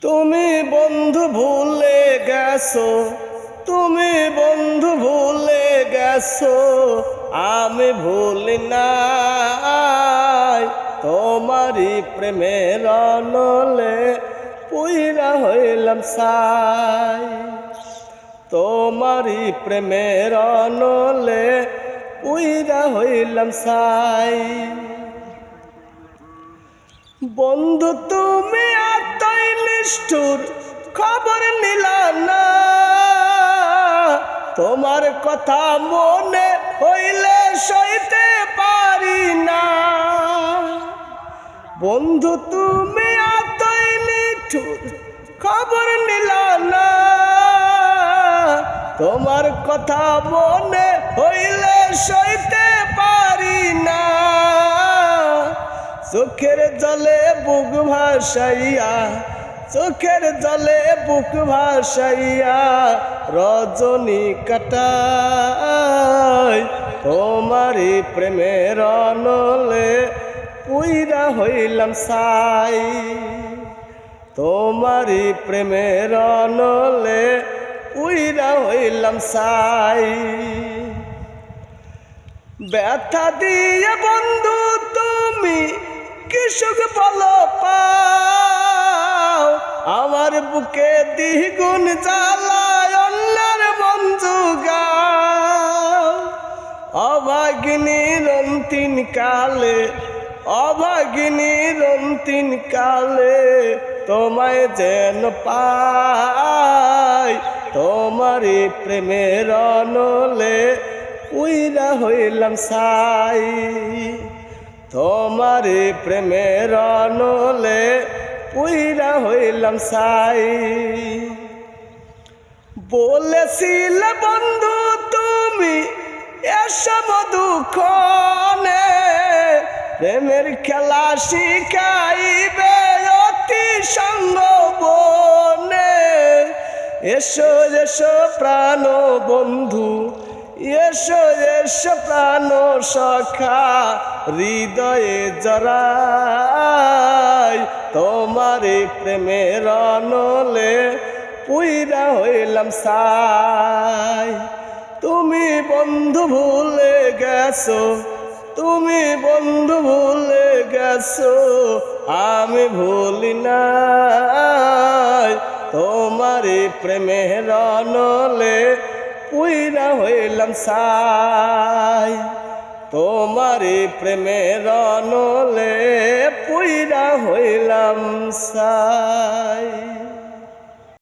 তুমি বন্ধু ভুলে গেছো, তুমি বন্ধু ভুলে গেছো, আমি ভুলি নাই। তোমারই প্রেমের অনলে পুইরা হইলাম সাই। তোমারই প্রেমের অনলে পুইরা হইলাম সাই। বন্ধু তুমি এতই নিষ্ঠুর, খবর নিলা না। তোমার কথা মনে হইলে সইতে পারি না। বন্ধু তুমি এতই নিষ্ঠুর, খবর নিলা না। তোমার কথা মনে হইলে সইতে পারি না। চোখের জলে বুক ভাসাইয়া, চোখের জলে বুক ভাসাইয়া রজনী কাটাই। তোমারই প্রেমের অনলে পুইরা হইলাম সাই। তোমারই প্রেমের অনলে পুইরা হইলাম সাই। ব্যথা দিয়ে বন্ধু তুমি কি সুখ ভালো পাও। আমার বুকে দ্বিগুণ জ্বালায় অন্যের মন জুগাও। অভাগিনী রন্তিন কালে, অভাগিনী রন্তিন কালে তোমায় যেন পাই। তোমারই প্রেমের অনলে পুইরা হইলাম সাই। তোমারই প্রেমের অনলে পুইরা হইলাম সাই। বলেছিলে বন্ধু তুমি এসব দুঃখনে, প্রেমের খেলা শিখাইবে অতি সঙ্গ বনে। এসো এসো প্রাণ বন্ধু, এসো এসো প্রাণ সখা হৃদয়ে জড়াই। তোমারই প্রেমের অনলে পুইরা হইলাম সাই। তুমি বন্ধু ভুলে গেছো, তুমি বন্ধু ভুলে গেছো, আমি ভুলি নাই। তোমারই প্রেমের অনলে পুইরা হইলাম সাই। তোমারই প্রেমের অনলে পুইরা হইলাম সাই।